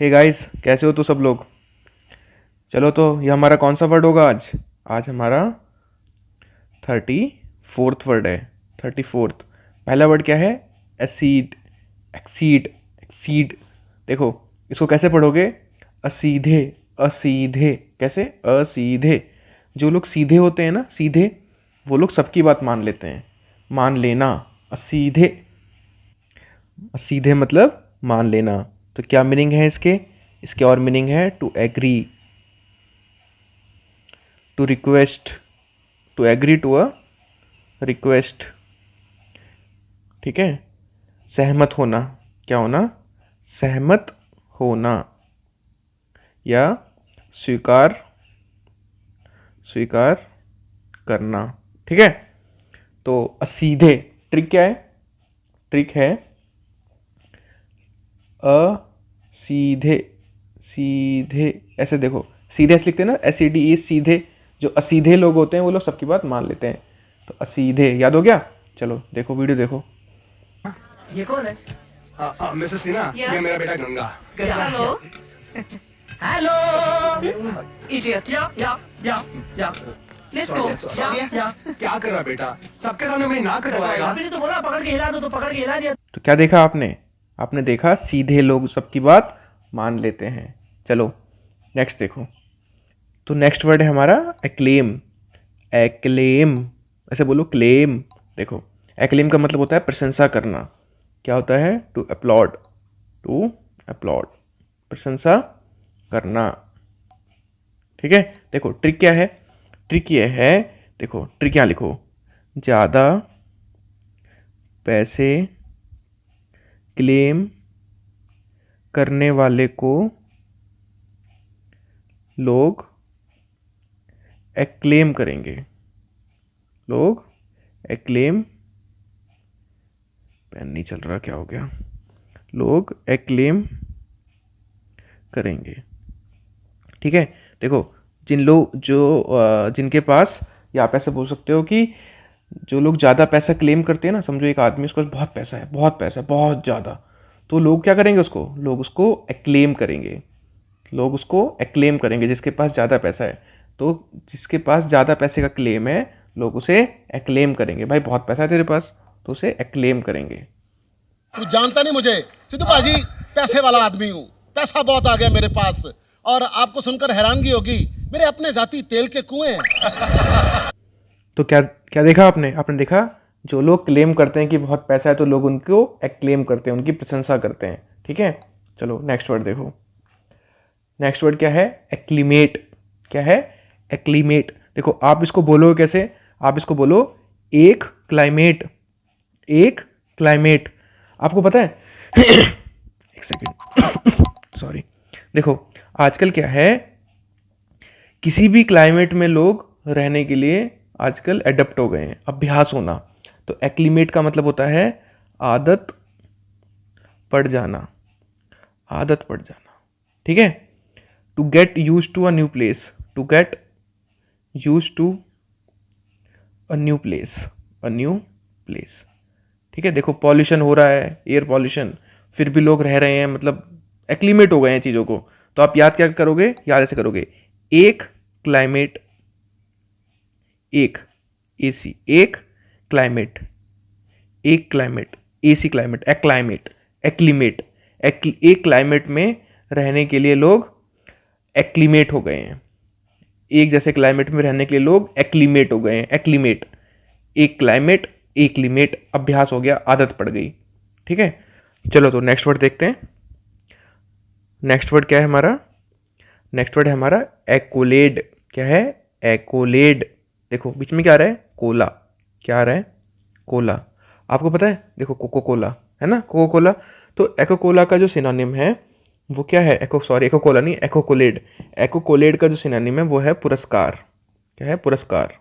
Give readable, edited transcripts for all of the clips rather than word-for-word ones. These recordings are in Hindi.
हे गाइस, कैसे हो तो सब लोग। चलो तो ये हमारा कौन सा वर्ड होगा आज। आज हमारा 34th वर्ड है। 34th पहला वर्ड क्या है? एसीड। एक्सीड। एक्सीड। देखो इसको कैसे पढ़ोगे? असीधे। असीधे। कैसे? असीधे। जो लोग सीधे होते हैं ना, सीधे, वो लोग सबकी बात मान लेते हैं। मान लेना। असीधे। सीधे मतलब मान लेना। तो क्या मीनिंग है इसके? इसके और मीनिंग है to agree, to request, to agree to a request. ठीक है। सहमत होना। क्या होना? सहमत होना या स्वीकार, स्वीकार करना। ठीक है। तो असीधे ट्रिक क्या है? ट्रिक है सीधे। सीधे ऐसे देखो, सीधे ऐसे लिखते हैं ना, SEDE, सीधे। जो असीधे लोग होते हैं वो लोग सबकी बात मान लेते हैं। तो असीधे याद हो गया। चलो देखो, वीडियो देखो। ये कौन है? मिसेस सिन्हा, ये मेरा बेटा गंगा। हेलो। हेलो। इडियट। या। Let's go. या। क्या कर रहा बेटा? सबके सामने मेरी नाक कटवाएगा। आपने तो बोला पकड़ के हिला दो, तो पकड़ के हिला दिया। तो क्या देखा आपने? आपने देखा सीधे लोग सबकी बात मान लेते हैं। चलो नेक्स्ट देखो। तो नेक्स्ट वर्ड है हमारा एक्लेम। एक्लेम। ऐसे बोलो, क्लेम। देखो एक्लेम का मतलब होता है प्रशंसा करना। क्या होता है? To applaud. टू अपलॉड, प्रशंसा करना। ठीक है। देखो ट्रिक क्या है? ट्रिक ये है, देखो ट्रिक यहाँ लिखो। ज़्यादा पैसे क्लेम करने वाले को लोग एक्लेम करेंगे। लोग एक्लेम, पेन नहीं चल रहा, क्या हो गया? लोग एक्लेम करेंगे। ठीक है। देखो जिन लोग जिनके पास, या आप ऐसे बोल सकते हो कि जो लोग ज़्यादा पैसा क्लेम करते हैं ना, समझो एक आदमी, उसके पास बहुत पैसा है, बहुत पैसा है, बहुत ज़्यादा, तो लोग क्या करेंगे? उसको, लोग उसको एक्लेम करेंगे। लोग उसको एक्लेम करेंगे जिसके पास ज़्यादा पैसा है। तो जिसके पास ज़्यादा पैसे का क्लेम है, लोग उसे एक्लेम करेंगे। भाई बहुत पैसा है तेरे पास, तो उसे एक्लेम करेंगे। तू जानता नहीं मुझे, सिद्धू पाजी पैसे वाला आदमी हूँ, पैसा बहुत आ गया मेरे पास। और आपको सुनकर हैरानगी होगी, मेरे अपने जाति तेल के कुएं हैं। तो क्या क्या देखा आपने? आपने देखा जो लोग क्लेम करते हैं कि बहुत पैसा है, तो लोग उनको एक्लेम करते हैं, उनकी प्रशंसा करते हैं। ठीक है। चलो नेक्स्ट वर्ड देखो। नेक्स्ट वर्ड क्या है? एक्लीमेट। क्या है? एक्लीमेट। देखो आप इसको बोलोगे कैसे? आप इसको बोलो एक क्लाइमेट। एक क्लाइमेट। आपको पता है एक सेकेंड सॉरी। देखो आजकल क्या है, किसी भी क्लाइमेट में लोग रहने के लिए आजकल एडप्ट हो गए हैं। अभ्यास होना। तो एक्लीमेट का मतलब होता है आदत पड़ जाना। आदत पड़ जाना। ठीक है। To get use to a new place. To get use to a new place. A new place. ठीक है। देखो पॉल्यूशन हो रहा है, एयर पॉल्यूशन, फिर भी लोग रह रहे हैं, मतलब एक्लीमेट हो गए हैं चीज़ों को। तो आप याद क्या करोगे? याद ऐसे करोगे, एक क्लाइमेट, एक AC, एक क्लाइमेट, एक क्लाइमेट, AC क्लाइमेट, एक्लाइमेट, एक्लीमेट। एक क्लाइमेट में रहने के लिए लोग एक्लीमेट हो गए हैं। एक जैसे क्लाइमेट में रहने के लिए लोग एक्लीमेट हो गए हैं। एक्लीमेट, एक क्लाइमेट, एक्लीमेट, अभ्यास हो गया, आदत पड़ गई। ठीक है। चलो तो नेक्स्ट वर्ड देखते हैं। नेक्स्ट वर्ड क्या है हमारा? नेक्स्ट वर्ड है हमारा एक्कोलेड। क्या है? एक्कोलेड। देखो बीच में क्या आ रहा है? कोला। क्या आ रहा है? कोला। आपको पता है? देखो कोको कोला है ना, कोको कोला। तो एको कोला का जो सिनोनिम है वो क्या है? एको कोला नहीं, एक्कोकोलेड। एक्कोकोलेड का जो सिनोनिम है वो है पुरस्कार। क्या है? पुरस्कार।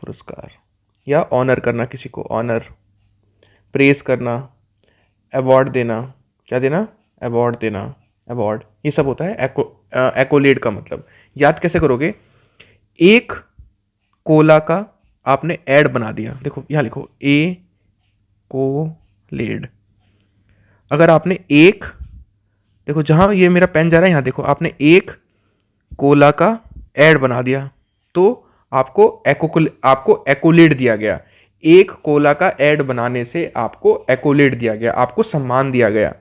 पुरस्कार या ऑनर करना, किसी को ऑनर, प्रेस करना, अवार्ड देना। क्या देना? अवार्ड देना, अवार्ड, ये सब होता है एक्कोलेड का मतलब। याद कैसे करोगे? एक कोला का आपने ऐड बना दिया। देखो यहाँ लिखो कोलेड। अगर आपने एक देखो जहाँ ये मेरा पेन जा रहा है यहाँ देखो, आपने एक कोला का ऐड बना दिया तो आपको एकोलेट दिया गया। एक कोला का ऐड बनाने से आपको एकोलेट दिया गया, आपको सम्मान दिया गया।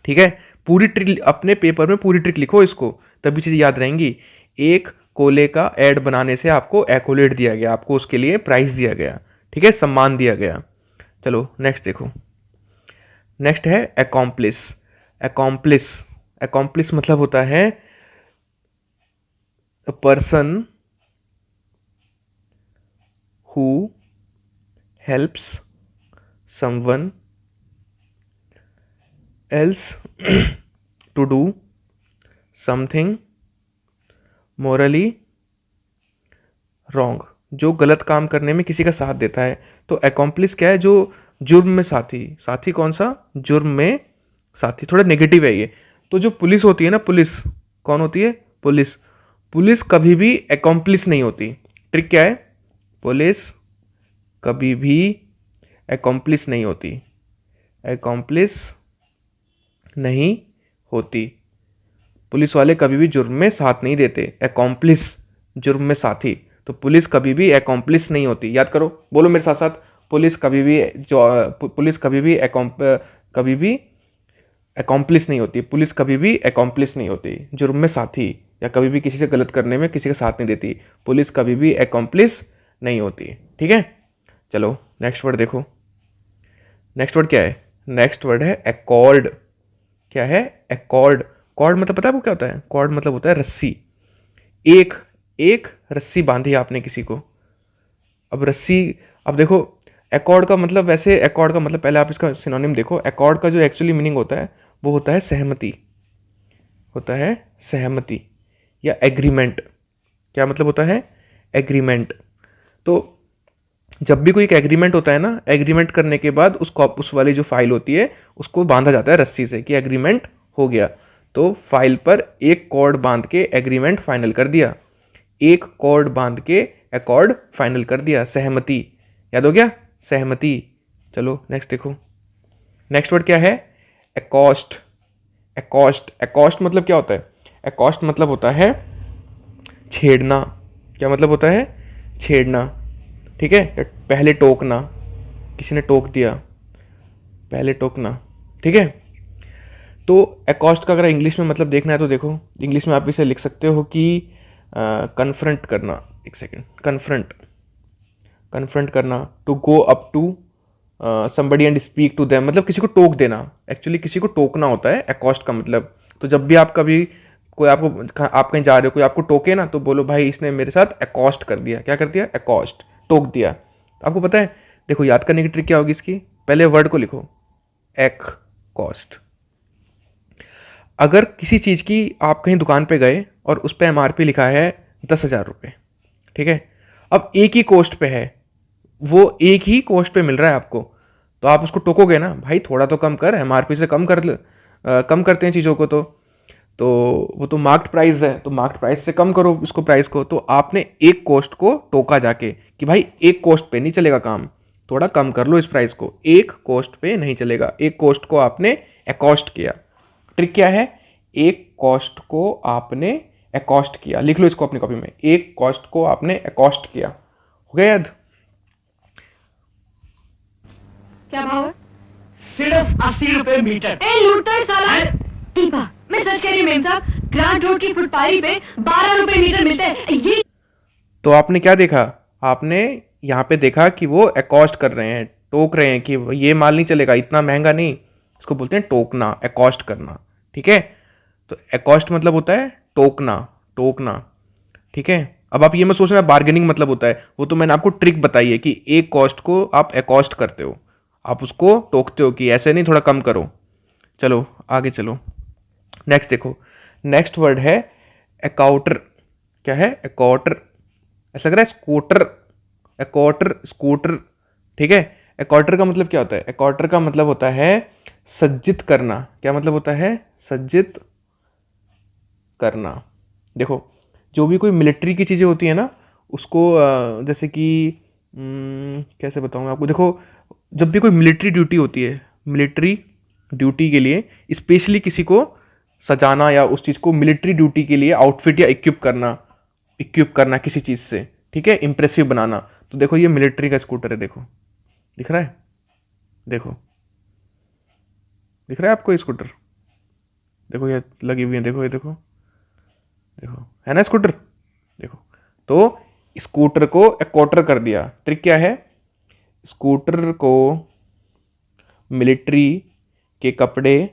ठीक है, पूरी ट्रिक अपने पेपर में पूरी ट्रिक लिखो इसको, तभी चीज़ याद रहेंगी। एक कोले का ऐड बनाने से आपको एकोलेट दिया गया, आपको उसके लिए प्राइज दिया गया। ठीक है, सम्मान दिया गया। चलो नेक्स्ट देखो, नेक्स्ट है अकॉम्प्लिस। अकॉम्प्लिस मतलब होता है a person who helps someone else to do something morally wrong, जो गलत काम करने में किसी का साथ देता है। तो अकॉम्प्लिस क्या है? जो जुर्म में साथी। साथी कौन सा? जुर्म में साथी। थोड़ा नेगेटिव है ये। तो जो पुलिस होती है ना, पुलिस कौन होती है? पुलिस। पुलिस कभी भी अकॉम्प्लिस नहीं होती। ट्रिक क्या है? पुलिस कभी भी अकॉम्प्लिस नहीं होती, अकॉम्प्लिस नहीं होती। पुलिस वाले कभी भी जुर्म में साथ नहीं देते। अकॉम्प्लिस जुर्म में साथी, तो पुलिस कभी भी अकॉम्प्लिस नहीं होती। याद करो, बोलो मेरे साथ साथ, पुलिस कभी भी अकॉम्प्लिस नहीं होती। पुलिस कभी भी अकॉम्प्लिस नहीं होती, जुर्म में साथी, या कभी भी किसी से गलत करने में किसी का साथ नहीं देती। पुलिस कभी भी अकॉम्प्लिस नहीं होती। ठीक है, चलो नेक्स्ट वर्ड देखो। नेक्स्ट वर्ड क्या है? नेक्स्ट वर्ड है एकॉर्ड। क्या है? एकॉर्ड। कॉर्ड मतलब पता है वो क्या होता है? कॉर्ड मतलब होता है रस्सी। एक रस्सी बांधी आपने किसी को। अब रस्सी, अब देखो एकॉर्ड का मतलब, वैसे एकॉर्ड का मतलब पहले आप इसका सिनोनिम देखो। एकॉर्ड का जो एक्चुअली मीनिंग होता है वो होता है सहमति, होता है सहमति या एग्रीमेंट। क्या मतलब होता है? एग्रीमेंट। तो जब भी कोई एक एग्रीमेंट होता है ना, एग्रीमेंट करने के बाद उसको, उस वाली जो फाइल होती है उसको बांधा जाता है रस्सी से कि एग्रीमेंट हो गया। तो फाइल पर एक कॉर्ड बांध के एग्रीमेंट फाइनल कर दिया, एक कॉर्ड बांध के एकॉर्ड फाइनल कर दिया। सहमति, याद हो गया? सहमति। चलो नेक्स्ट देखो। नेक्स्ट वर्ड क्या है? एकॉस्ट। एकॉस्ट मतलब क्या होता है? एकॉस्ट मतलब होता है छेड़ना। क्या मतलब होता है? छेड़ना। ठीक है, पहले टोकना, किसी ने टोक दिया, पहले टोकना। ठीक है, तो एकॉस्ट का अगर इंग्लिश में मतलब देखना है तो देखो, इंग्लिश में आप इसे लिख सकते हो कि कन्फ्रंट करना। एक सेकेंड, कन्फ्रंट करना, to go up to somebody and speak to them, मतलब किसी को टोक देना। एक्चुअली किसी को टोकना होता है एकॉस्ट का मतलब। तो जब भी आप कभी कोई आप कहीं जा रहे हो, कोई आपको टोके ना, तो बोलो भाई इसने मेरे साथ एकॉस्ट कर दिया। क्या कर दिया? एकॉस्ट, टोक दिया। तो आपको पता है, देखो याद करने की ट्रिक क्या होगी इसकी, पहले वर्ड को लिखो, एकॉस्ट। अगर किसी चीज़ की आप कहीं दुकान पे गए और उस पर MRP लिखा है 10,000 रुपये, ठीक है, अब एक ही कोस्ट पे है, वो एक ही कोस्ट पे मिल रहा है आपको, तो आप उसको टोकोगे ना, भाई थोड़ा तो कम कर, MRP से कम कम करते हैं चीज़ों को। तो वो तो मार्क्ड प्राइस है, तो मार्क्ड प्राइस से कम करो इसको, प्राइस को। तो आपने एक कोस्ट को टोका जाके कि भाई एक कोस्ट पे नहीं चलेगा काम, थोड़ा कम कर लो इस प्राइस को, एक कोस्ट पे नहीं चलेगा। एक कोस्ट को आपने एकॉस्ट किया। ट्रिक क्या है? एक कॉस्ट को आपने एकॉस्ट किया। लिख लो इसको अपनी कॉपी में, एक कॉस्ट को आपने एकॉस्ट किया। हो गया याद? क्या भाव है? सिर्फ 80 रुपए मीटर। ए लूटता है साला। टीपा, मैं सच कह रही हूँ मेम साहब, ग्रांट रोड की फुटपारी पे 12 रुपए मीटर मिलते हैं। ये तो आपने क्या देखा? आपने यहाँ पे देखा कि वो एकॉस्ट कर रहे हैं, टोक रहे हैं कि ये माल नहीं चलेगा, इतना महंगा नहीं। इसको बोलते हैं टोकना, एकॉस्ट करना। ठीक है, तो एकॉस्ट मतलब होता है टोकना। ठीक है, अब आप ये मत सोचना बार्गेनिंग मतलब होता है, वो तो मैंने आपको ट्रिक बताई है कि एक कॉस्ट को आप एकॉस्ट करते हो, आप उसको टोकते हो कि ऐसे नहीं, थोड़ा कम करो। चलो आगे चलो, नेक्स्ट देखो। नेक्स्ट वर्ड है एकॉर्टर। क्या है? एकॉर्टर। ऐसा लग रहा है स्कूटर, एकॉर्टर, स्कूटर। ठीक है, एकॉर्टर का मतलब क्या होता है? एकॉर्टर का मतलब होता है सज्जित करना। क्या मतलब होता है? सज्जित करना। देखो, जो भी कोई मिलिट्री की चीज़ें होती है ना, उसको जैसे कि कैसे बताऊँ आपको, देखो जब भी कोई मिलिट्री ड्यूटी होती है, मिलिट्री ड्यूटी के लिए स्पेशली किसी को सजाना या उस चीज़ को मिलिट्री ड्यूटी के लिए आउटफिट या इक्विप करना किसी चीज़ से, ठीक है, इंप्रेसिव बनाना। तो देखो ये मिलिट्री का स्कूटर है, देखो दिख रहा है, देखो दिख रहा है आपको ये स्कूटर, देखो ये लगी हुई है, देखो ये देखो देखो है ना स्कूटर, देखो। तो स्कूटर को एक्वाटर कर दिया। ट्रिक क्या है, स्कूटर को मिलिट्री के कपड़े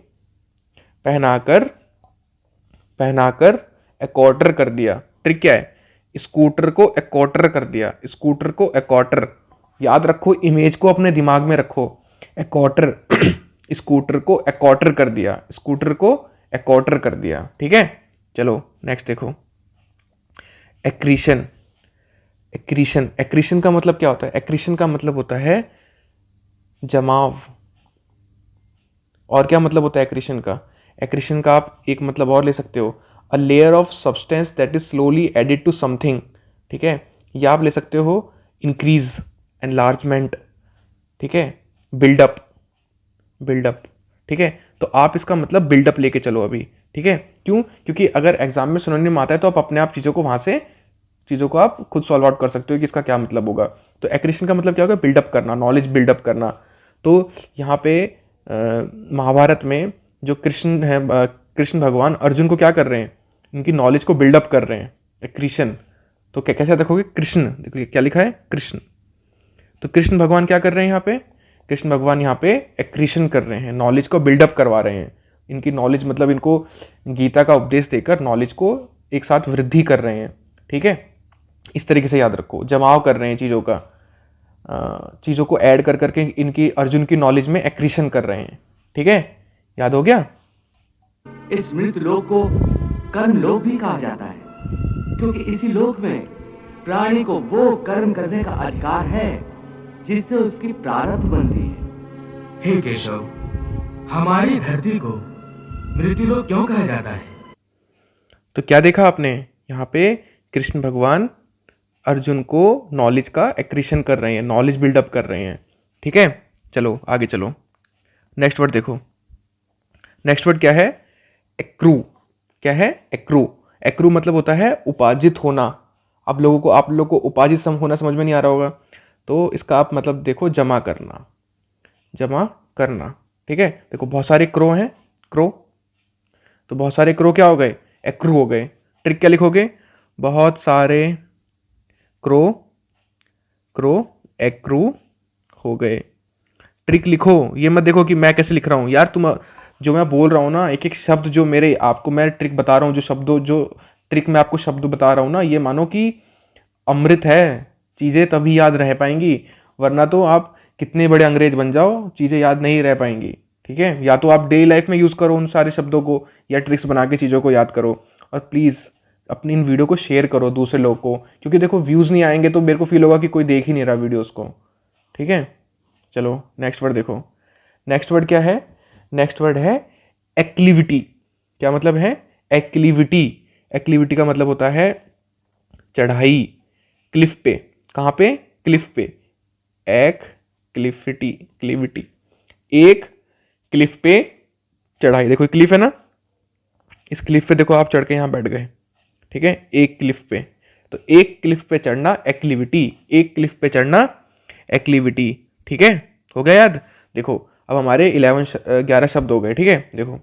पहनाकर एक्वाटर कर दिया। ट्रिक क्या है, स्कूटर को एक्वाटर कर दिया, स्कूटर को एक्वाटर, याद रखो, इमेज को अपने दिमाग में रखो, एक्वाटर स्कूटर को एक्वाटर कर दिया, स्कूटर को एक्वाटर कर दिया, ठीक है। चलो नेक्स्ट देखो, एक्रीशन। एक्रीशन का मतलब क्या होता है, एक्रीशन का मतलब होता है जमाव। और क्या मतलब होता है एक्रीशन का, एक्रीशन का आप एक मतलब और ले सकते हो, a layer of substance that is slowly added to something, ठीक है। या आप ले सकते हो इंक्रीज, एनलार्जमेंट, ठीक है, बिल्डअप, ठीक है। तो आप इसका मतलब बिल्डअप लेके चलो अभी, ठीक है। क्यों, क्योंकि अगर एग्जाम में सिनोनिम आता है तो आप अपने आप चीज़ों को वहाँ से चीज़ों को आप खुद सॉल्व आउट कर सकते हो कि इसका क्या मतलब होगा। तो एक्रीशन का मतलब क्या होगा, बिल्डअप करना, नॉलेज बिल्डअप करना। तो यहाँ पे महाभारत में जो कृष्ण है, कृष्ण भगवान अर्जुन को क्या कर रहे हैं, इनकी नॉलेज को बिल्डअप कर रहे हैं, एक्रीशन। तो कैसे देखोगे, कृष्ण, देखो क्या लिखा है, कृष्ण। तो कृष्ण भगवान क्या कर रहे हैं यहाँ पे, कृष्ण भगवान यहाँ पे एक्रीशन कर रहे हैं, नॉलेज को बिल्डअप करवा रहे हैं। इनकी नॉलेज मतलब इनको गीता का उपदेश देकर नॉलेज को एक साथ वृद्धि कर रहे हैं, ठीक है। इस तरीके से याद रखो, जमाव कर रहे हैं चीज़ों का, चीज़ों को ऐड कर करके इनकी अर्जुन की नॉलेज में एक्रीशन कर रहे हैं, ठीक है। याद हो गया। इस मृत लोक को कर्म लोक भी कहा जाता है, क्योंकि इसी लोक में प्राणी को वो कर्म करने का अधिकार है जिससे उसकी प्रारब्ध बनती है। हे केशव, हमारी धरती को मृत्युलोक क्यों कहा जाता है? तो क्या देखा आपने, यहाँ पे कृष्ण भगवान अर्जुन को नॉलेज का एक्रीशन कर रहे हैं, नॉलेज बिल्डअप कर रहे हैं, ठीक है। चलो आगे चलो, नेक्स्ट वर्ड देखो। नेक्स्ट वर्ड क्या है, एक्रू। क्या है, एक्रू। एक्रू मतलब होता है उपार्जित होना। आप लोगों को उपार्जित होना समझ में नहीं आ रहा होगा, तो इसका आप मतलब देखो, जमा करना, ठीक है। देखो बहुत सारे क्रो हैं, क्रो, तो बहुत सारे क्रो क्या हो गए, एक्रू हो गए। ट्रिक क्या लिखोगे, बहुत सारे क्रो एक्रू हो गए। ट्रिक लिखो, ये मत देखो कि मैं कैसे लिख रहा हूँ यार, तुम जो मैं बोल रहा हूँ ना, एक एक शब्द जो मेरे आपको मैं ट्रिक बता रहा हूँ, जो ट्रिक मैं आपको शब्द बता रहा हूँ ना, ये मानो कि अमृत है, चीज़ें तभी याद रह पाएंगी, वरना तो आप कितने बड़े अंग्रेज बन जाओ, चीज़ें याद नहीं रह पाएंगी, ठीक है। या तो आप डेली लाइफ में यूज़ करो उन सारे शब्दों को, या ट्रिक्स बना के चीज़ों को याद करो। और प्लीज़ अपनी इन वीडियो को शेयर करो दूसरे लोग को, क्योंकि देखो व्यूज़ नहीं आएंगे तो मेरे को फील होगा कि कोई देख ही नहीं रहा वीडियोस को, ठीक है। चलो नेक्स्ट वर्ड देखो। नेक्स्ट वर्ड क्या है, नेक्स्ट वर्ड है एक्लिविटी। क्या मतलब है, एक्लिविटी। एक्लिविटी का मतलब होता है चढ़ाई, क्लिफ पे। कहाँ पे, क्लिफ पे। क्लिविटी, एक क्लिफ पे चढ़ाई। देखो क्लिफ है ना, इस क्लिफ पे देखो आप चढ़ के यहाँ बैठ गए, ठीक है, एक क्लिफ पे। तो एक क्लिफ पे चढ़ना एक्लिविटी, एक क्लिफ पे चढ़ना एक्लिविटी, ठीक है। हो गया याद। देखो अब हमारे 11 शब्द हो गए, ठीक है। देखो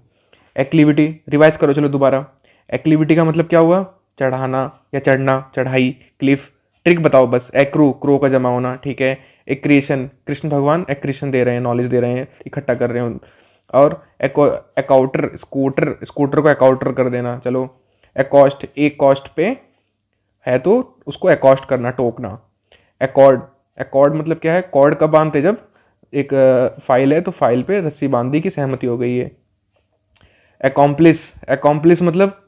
एक्लिविटी रिवाइज करो, चलो दोबारा। एक्लिविटी का मतलब क्या हुआ, चढ़ाना या चढ़ना, चढ़ाई, क्लिफ। ट्रिक बताओ बस, एक्रू, क्रो का जमा होना, ठीक है। एक्रीशन, कृष्ण भगवान एक्रीशन दे रहे हैं, नॉलेज दे रहे हैं, इकट्ठा कर रहे हैं। और एकआउटर, स्कूटर को एकआउटर कर देना। चलो एकॉस्ट, एक कॉस्ट पे है तो उसको एकॉस्ट करना, टोकना। एकॉर्ड मतलब क्या है, कॉर्ड कब बांधते, जब एक फाइल है तो फाइल पे रस्सी बांध दी कि सहमति हो गई है। एकॉम्प्लिस मतलब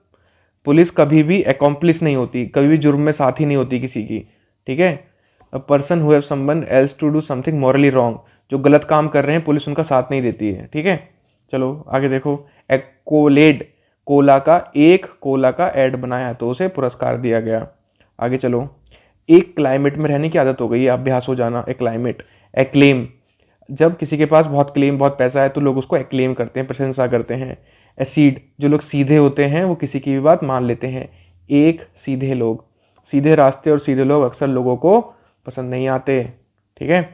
पुलिस कभी भी एकॉम्प्लिस नहीं होती, कभी भी जुर्म में साथी नहीं होती किसी की, ठीक है। A person who have someone else to do something morally wrong, जो गलत काम कर रहे हैं पुलिस उनका साथ नहीं देती है, ठीक है। चलो आगे देखो। एक्कोलेड, एक कोला का ऐड बनाया तो उसे पुरस्कार दिया गया। आगे चलो। एक क्लाइमेट में रहने की आदत हो गई है, अभ्यास हो जाना, एक क्लाइमेट। एक्लेम, जब किसी के पास बहुत पैसा है तो लोग उसको एक्लेम करते हैं, प्रशंसा करते हैं। एसिड, जो लोग सीधे होते हैं वो किसी की भी बात मान लेते हैं। एक, सीधे लोग, सीधे रास्ते और सीधे लोग अक्सर लोगों को पसंद नहीं आते, ठीक है।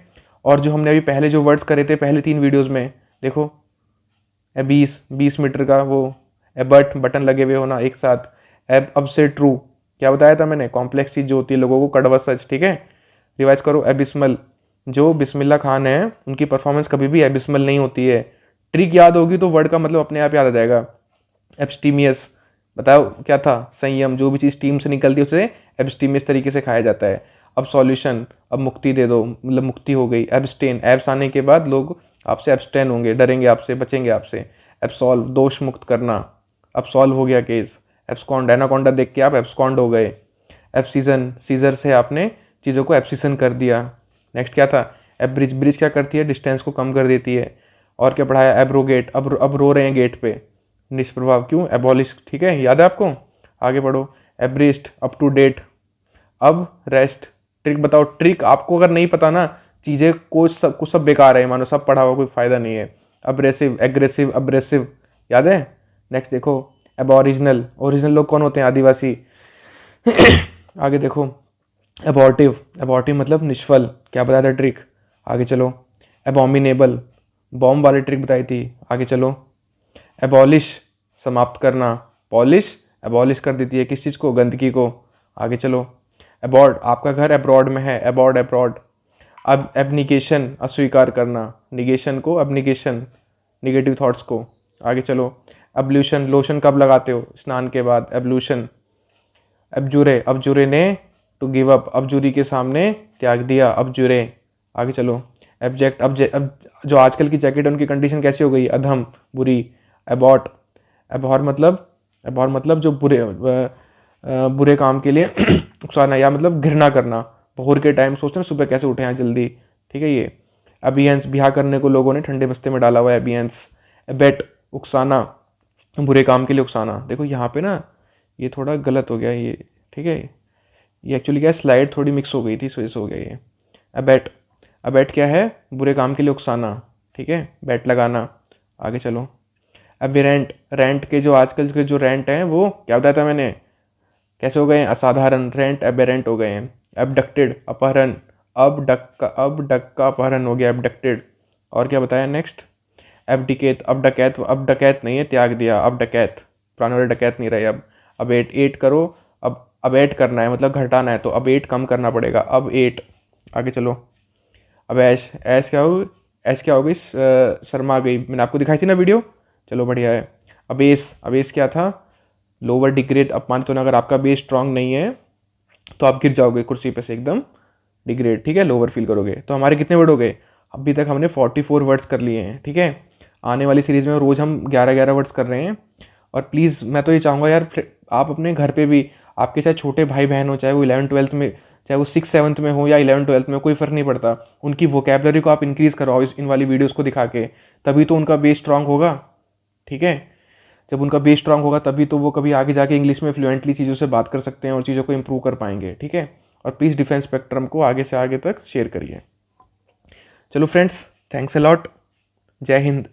और जो हमने अभी पहले जो वर्ड्स करे थे पहले 3 वीडियोज़ में, देखो 20 मीटर का वो एबट बटन लगे हुए होना एक साथ, अब से ट्रू, क्या बताया था मैंने, कॉम्प्लेक्स चीज़ जो होती है लोगों को कड़वा सच, ठीक है। रिवाइज करो, एबिस्मल, जो बिस्मिल्लाह खान है उनकी परफॉर्मेंस कभी भी एबिस्मल नहीं होती है। ट्रिक याद होगी तो वर्ड का मतलब अपने आप याद आ जाएगा। एब्स्टीमियस, बताओ क्या था, संयम, जो भी चीज़ टीम से निकलती है उसे एब्स्टीमियस तरीके से खाया जाता है। अब सॉल्यूशन, अब मुक्ति दे दो, मतलब मुक्ति हो गई। एब्सटेन, एब्स आने के बाद लोग आपसे एब्सटेन होंगे, डरेंगे आपसे, बचेंगे आपसे। एब्सॉल्व, दोष मुक्त करना, अब सॉल्व हो गया केस। एब्सकॉन्ड, एनाकोंडा देख के आप एब्सकॉन्ड हो गए। एब्सीजन, सीजर से आपने चीज़ों को एब्सीजन कर दिया। नेक्स्ट क्या था, एब्रिज, ब्रिज क्या करती है, डिस्टेंस को कम कर देती है। और क्या पढ़ाया, एब्रोगेट, अब रो रहे हैं गेट पे, निष्प्रभाव, क्यों, एबॉलिश, ठीक है, याद है आपको, आगे पढ़ो। एब्रिस्ट, अप टू डेट। अब रेस्ट, ट्रिक बताओ, ट्रिक आपको अगर नहीं पता ना, चीज़ें कुछ सब बेकार है, मानो सब पढ़ा हुआ कोई फ़ायदा नहीं है। अब्रेसिव, एग्रेसिव, अब्रेसिव, याद है। नेक्स्ट देखो, एबॉरिजिनल, ओरिजिनल लोग कौन होते हैं, आदिवासी। आगे देखो, एबॉर्टिव, एबॉर्टिव मतलब निष्फल, क्या बताया था ट्रिक, आगे चलो। एबॉमिनेबल, बॉम्ब वाली ट्रिक बताई थी, आगे चलो। एबॉलिश, समाप्त करना, पॉलिश एबॉलिश कर देती है किस चीज़ को, गंदगी को, आगे चलो। अबॉर्ड, आपका घर अब्रॉड में है, अबॉर्ड अब्रॉड। अब एबनिकेशन, अस्वीकार करना, निगेशन को एबनिकेशन, निगेटिव थॉट्स को, आगे चलो। एब्ल्यूशन, लोशन कब लगाते हो, स्नान के बाद, एब्ल्यूशन। एब्जूरे, अबजूरे ने टू गिव अप, अबजूरी के सामने त्याग दिया, अबजूरे, आगे चलो। एब्जेक्ट, अब जो आजकल की जैकेट है उनकी कंडीशन कैसी हो गई, अधम, बुरी। एबॉट, एबॉर मतलब जो बुरे काम के लिए उकसाना या मतलब घृणा करना। भोर के टाइम सोचते हैं सुबह कैसे उठे हैं जल्दी, ठीक है ये। अबियंस, ब्याह करने को लोगों ने ठंडे बस्ते में डाला हुआ है, अबियंस। एबेट, उकसाना, बुरे काम के लिए उकसाना। देखो यहाँ पे ना ये थोड़ा गलत हो गया ये, ठीक है, ये एक्चुअली क्या है, स्लाइड थोड़ी मिक्स हो गई थी, इस वजह से हो गया ये। अबेट, अबेट क्या है, बुरे काम के लिए उकसाना, ठीक है, बैट लगाना, आगे चलो। अबिरेंट, रेंट के जो आजकल के जो रेंट हैं वो क्या बताया था मैंने, कैसे हो गए हैं, असाधारण, रेंट एबेरेंट हो गए हैं। एबडक्टेड, अपहरण, अब डक का अपहरण हो गया, एबडक्टेड। और क्या बताया नेक्स्ट, एबडिकेट, अब डकैत नहीं है, त्याग दिया, अब डकैत, पुराने वाले डकैत नहीं रहे अब। अबेट, एट करो, अब अबेट करना है मतलब घटाना है, तो अबेट कम करना पड़ेगा, अब एट, आगे चलो। अब ऐश, ऐश क्या हो गई, शर्मा गई, मैंने आपको दिखाई थी ना वीडियो, चलो बढ़िया है। अबेस, अबेस क्या था, लोअर डिग्रेड, अपमानित होना। अगर आपका बेस स्ट्रांग नहीं है तो आप गिर जाओगे कुर्सी पे से एकदम, डिग्रेड, ठीक है, लोअर फील करोगे। तो हमारे कितने वर्ड हो गए, अभी तक हमने 44 वर्ड्स कर लिए हैं, ठीक है। आने वाली सीरीज़ में रोज़ हम 11-11 वर्ड्स कर रहे हैं। और प्लीज़ मैं तो ये चाहूँगा यार, आप अपने घर पे भी, आपके चाहे छोटे भाई बहन हो, चाहे वो 11th-12th में, चाहे वो 6th-7th में हो या 11th-12th में, कोई फ़र्क नहीं पड़ता, उनकी वोकेबलरी को आप इंक्रीज़ कराओ इन वाली वीडियोज़ को दिखा के, तभी तो उनका बेस स्ट्रांग होगा, ठीक है। जब उनका बेस स्ट्रांग होगा तभी तो वो कभी आगे जाके इंग्लिश में फ्लुएंटली चीज़ों से बात कर सकते हैं और चीज़ों को इंप्रूव कर पाएंगे, ठीक है। और प्लीज़ डिफेंस स्पेक्ट्रम को आगे से आगे तक शेयर करिए। चलो फ्रेंड्स, थैंक्स अ लॉट, जय हिंद।